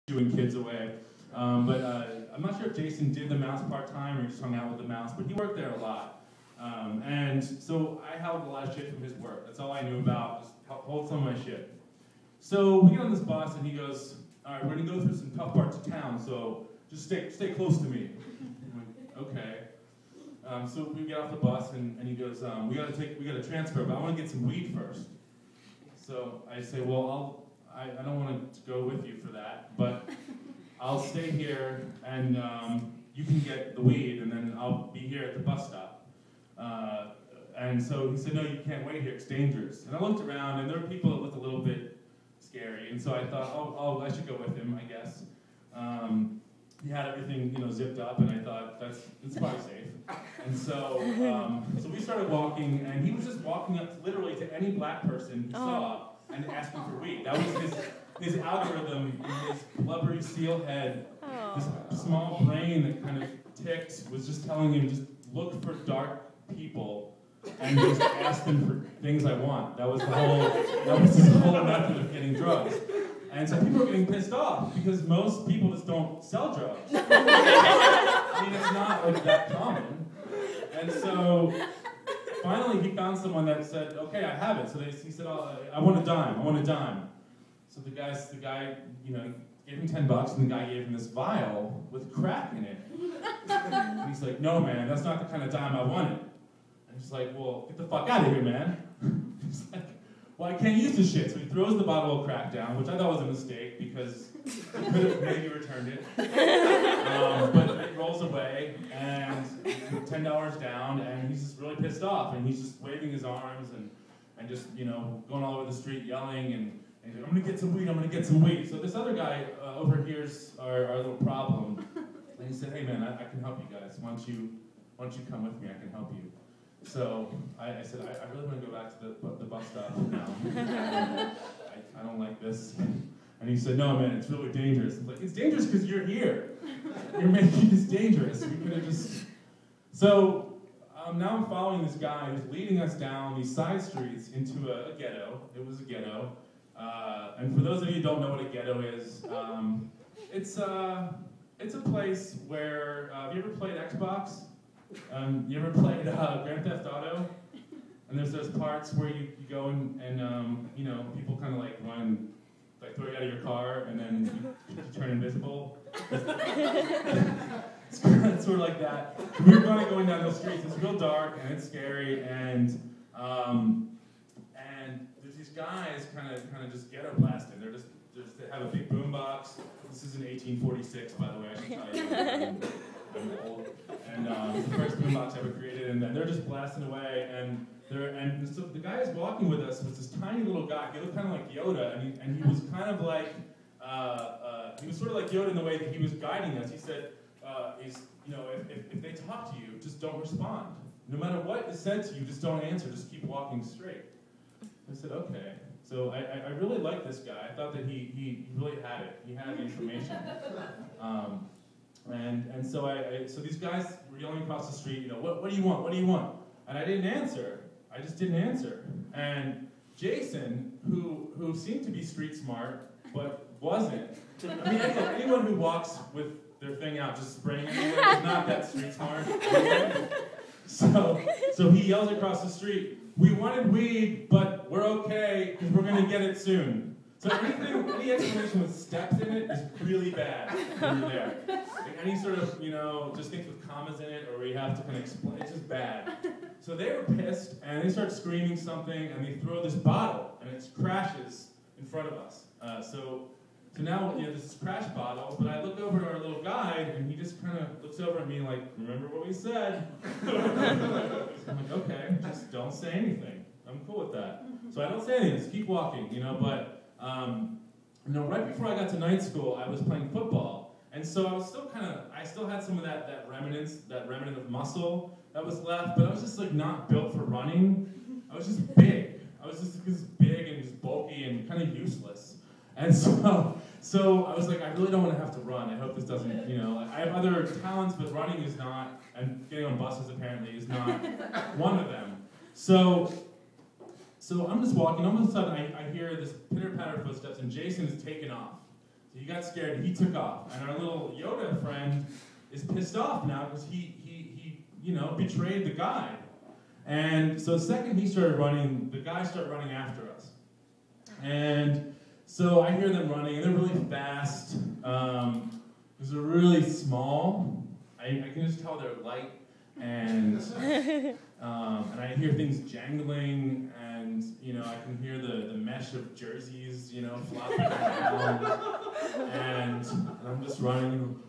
shooing kids away. I'm not sure if Jason did the mouse part-time or he just hung out with the mouse, but he worked there a lot. And so I held a lot of shit from his work. That's all I knew about, just hold some of my shit. So we get on this bus and he goes, all right, we're gonna go through some tough parts of town, so just stay close to me. I'm like, okay. So we get off the bus and he goes, we gotta transfer, but I wanna get some weed first. So I say, well, I don't want to go with you for that, but I'll stay here and you can get the weed and then I'll be here at the bus stop. And so he said, no, you can't wait here, it's dangerous. And I looked around and there were people that looked a little bit scary, and so I thought, oh, I should go with him, I guess. He had everything, zipped up, and I thought it's probably safe. And so, so we started walking, and he was just walking up literally to any black person he saw and asking for weed. That was his algorithm in his blubbery steel head. This small brain that kind of ticked was just telling him, just look for dark people and just ask them for things I want. That was his whole method of getting drugs. And so people are getting pissed off because most people just don't sell drugs. I mean, it's not like that common. And so finally he found someone that said, okay, I have it. So he said, I want a dime. So the guy, gave him $10 and the guy gave him this vial with crack in it. And he's like, no man, that's not the kind of dime I wanted. And he's like, well, get the fuck out of here, man. He's like, well, I can't use this shit. So he throws the bottle of crack down, which I thought was a mistake because he could have maybe returned it. But it rolls away, and $10 down, and he's just really pissed off, and he's just waving his arms and just, going all over the street yelling, and he's like, I'm gonna get some weed. So this other guy overhears our little problem, and he said, hey man, I can help you guys. Why don't you come with me? I can help you. So I said, I really want to go back to the bus stop now. I don't like this. And he said, no, man, it's really dangerous. I'm like, it's dangerous because you're here. You're making this dangerous. We could have just... So now I'm following this guy who's leading us down these side streets into a ghetto. It was a ghetto. And for those of you who don't know what a ghetto is, it's a place where... have you ever played Xbox? You ever played Grand Theft Auto? And there's those parts where you go and people kind of like run, like throw you out of your car, and then you turn invisible. It's sort of like that. We were going down those streets. It's real dark and it's scary, and there's these guys kind of just ghetto blasting. They have a big boombox. This is in 1846, by the way. I should tell you. I'm old. And the first boombox ever created, and they're just blasting away, and so the guy who's walking with us was this tiny little guy. He looked kind of like Yoda, and he was kind of like he was sort of like Yoda in the way that he was guiding us. He said, if they talk to you, just don't respond. No matter what is said to you, just don't answer. Just keep walking straight. I said, okay. So I really liked this guy. I thought that he really had it. He had the information. And so these guys were yelling across the street, what do you want? What do you want? And I didn't answer. I just didn't answer. And Jason, who seemed to be street smart, but wasn't. I mean, anyone who walks with their thing out just spraying everywhere is not that street smart. So he yells across the street, we wanted weed, but we're okay, because we're going to get it soon. So any explanation with steps in it is really bad when you're there. Like any sort of, just things with commas in it, or where you have to kind of explain, it's just bad. So they were pissed, and they start screaming something, and they throw this bottle, and it crashes in front of us. So now, there's this crash bottle, but I look over to our little guide, and he just kind of looks over at me like, remember what we said? I'm like, okay, just don't say anything. I'm cool with that. So I don't say anything, just keep walking, but... right before I got to night school, I was playing football, and so I was I still had some of that remnant of muscle that was left, but I was just like not built for running. I was just big. I was just big and just bulky and kind of useless. And so I was like, I really don't want to have to run. I hope this doesn't, I have other talents, but running is not, and getting on buses apparently is not one of them. So I'm just walking, all of a sudden I hear this pitter-patter footsteps, and Jason is taking off. he got scared and he took off. And our little Yoda friend is pissed off now because he betrayed the guide. And so the second he started running, the guys started running after us. And so I hear them running, and they're really fast. Because they're really small. I can just tell they're light, and I hear things jangling, and I can hear the mesh of jerseys, flopping around, and I'm just running,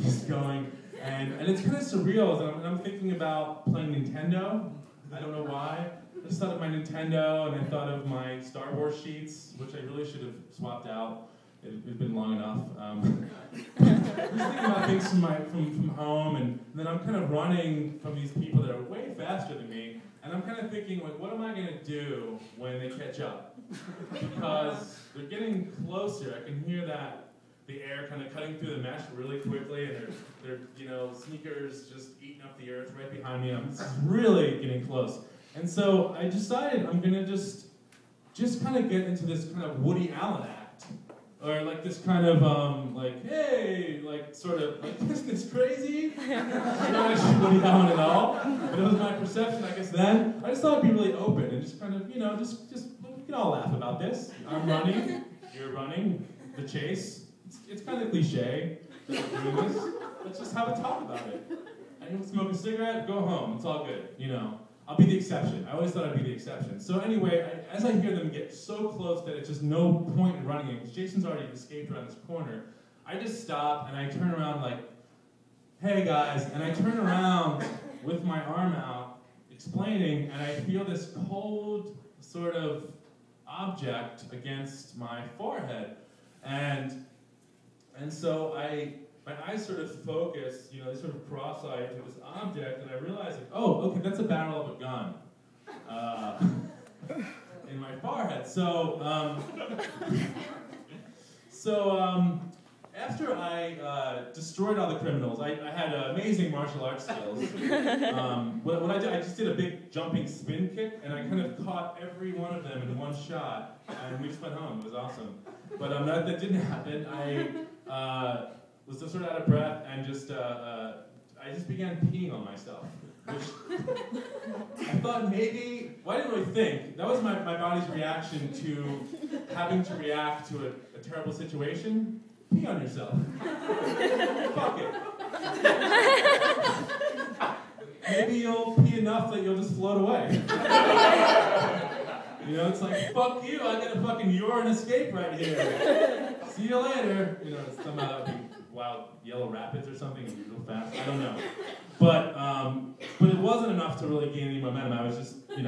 just going, and it's kind of surreal. I'm thinking about playing Nintendo. I don't know why. I just thought of my Nintendo, and I thought of my Star Wars sheets, which I really should have swapped out. It's been long enough. I'm just thinking about things from home, and then I'm kind of running from these people that are way faster than me, and I'm kind of thinking, like, what am I going to do when they catch up? Because they're getting closer. I can hear the air kind of cutting through the mesh really quickly, and they're sneakers just eating up the earth right behind me. This is really getting close. And so I decided I'm going to just kind of get into this kind of Woody Allen act. Or like this kind of, hey, sort of, isn't this crazy? I'm not actually Woody Allen at all, but it was my perception, I guess, then. I just thought it'd be really open and just kind of, just we can all laugh about this. I'm running, you're running, the chase. It's kind of cliche that we're doing this. Let's just have a talk about it. I can smoke a cigarette, go home, it's all good, I'll be the exception. I always thought I'd be the exception. So anyway, as I hear them get so close that it's just no point in running it, because Jason's already escaped around this corner, I just stop and I turn around like, hey guys, and I turn around with my arm out, explaining, and I feel this cold sort of object against my forehead. And so my eyes sort of focus, they sort of cross-eyed to this object, and I realize, okay, that's a barrel of a gun in my forehead. So after I destroyed all the criminals, I had amazing martial arts skills. What I did, I just did a big jumping spin kick, and I kind of caught every one of them in one shot, and we just went home. It was awesome. But that didn't happen. I was just sort of out of breath, and I just began peeing on myself, which I thought maybe, I didn't really think. That was my body's reaction to having to react to a terrible situation. Pee on yourself. Fuck it. Maybe you'll pee enough that you'll just float away. It's like, fuck you, I got a fucking urine escape right here. See you later. Somehow that would be Wild Yellow Rapids or something, real fast. I don't know. But it wasn't enough to really gain any momentum. I was just, I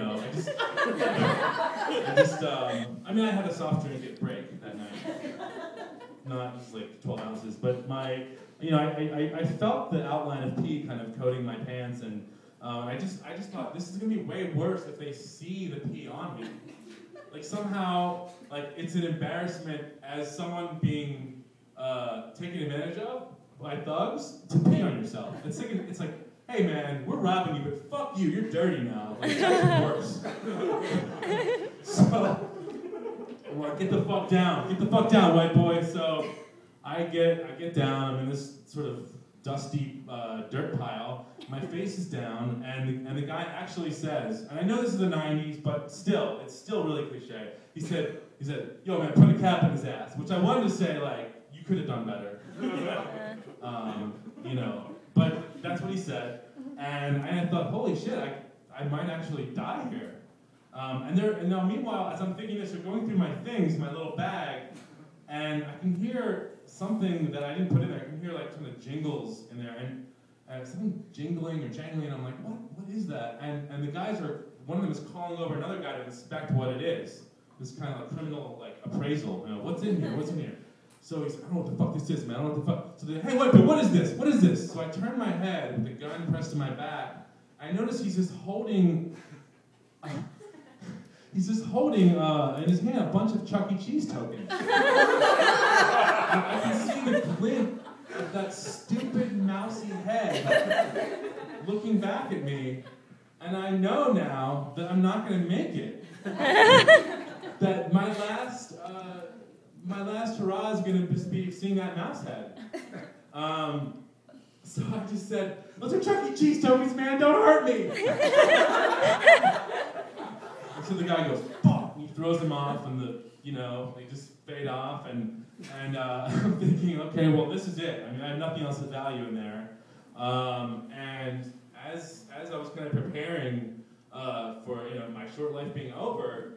had a soft drink at break that night. Not just like 12 ounces, but I felt the outline of pee kind of coating my pants, and I just thought, this is gonna be way worse if they see the pee on me. Like somehow, it's an embarrassment as someone being taken advantage of by thugs to pee on yourself. It's like, hey man, we're robbing you, but fuck you, you're dirty now. That's worse. So, I'm like, get the fuck down, white boy. So I get down. I'm in this sort of dusty dirt pile. My face is down, and the guy actually says, and I know this is the 90s, but it's still really cliche. He said, yo man, put a cap in his ass, which I wanted to say, you could have done better. But that's what he said, and I thought, holy shit, I might actually die here. And now meanwhile, as I'm thinking this, they're going through my things, my little bag, and I can hear something that I didn't put in there. I can hear kind of jingles in there, and something jingling or jangling, and I'm like, what is that? And the guys one of them is calling over another guy to inspect what it is. This kind of criminal appraisal. What's in here? So he's, I don't know what the fuck this is, man. I don't know what the fuck. So they're, hey, wait, but what is this? What is this? So I turn my head with the gun pressed to my back. I notice he's just holding in his hand a bunch of Chuck E. Cheese tokens. I can see the glint of that stupid mousy head looking back at me, and I know now that I'm not going to make it. That my last my last hurrah is going to just be seeing that mouse head. So I just said, those are Chuck E. Cheese tokens, man, don't hurt me. And so the guy goes, fuck, and he throws them off, and they just fade off, and I'm thinking, okay, well, this is it. I mean, I have nothing else of value in there. And as I was kind of preparing for my short life being over,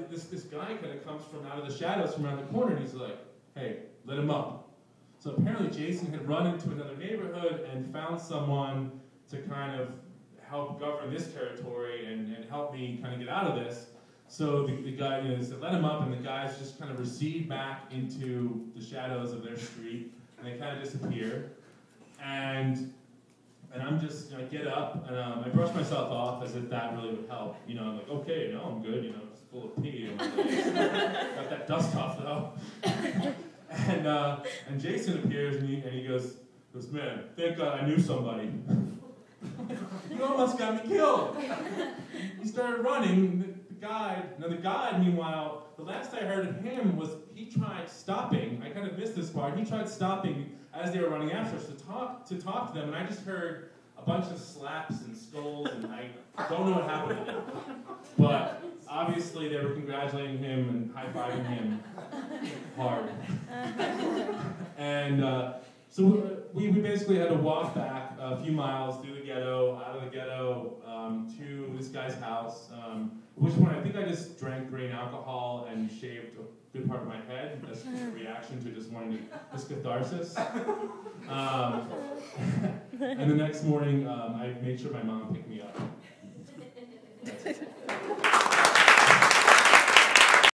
this guy kind of comes from out of the shadows from around the corner, and he's like, hey, let him up. So apparently Jason had run into another neighborhood and found someone to kind of help govern this territory and help me kind of get out of this. So the guy said, let him up, and the guys just kind of recede back into the shadows of their street, and they kind of disappear. And I'm just, I get up, and I brush myself off as if that really would help. I'm like, okay, no, I'm good, it's full of pee. Got that dust off, though. And Jason appears, and he goes, man, thank God I knew somebody. You almost got me killed. He started running. The guide, meanwhile, the last I heard of him was he tried stopping. I kind of missed this part. He tried stopping as they were running after us to talk to them, and I just heard a bunch of slaps and skulls, and I don't know what happened to him. But obviously they were congratulating him and high-fiving him hard. And so we basically had to walk back a few miles through the ghetto, out of the ghetto, to this guy's house. At which point I think I just drank grain alcohol and shaved a good part of my head as a reaction to just wanting this catharsis. And the next morning, I made sure my mom picked me up.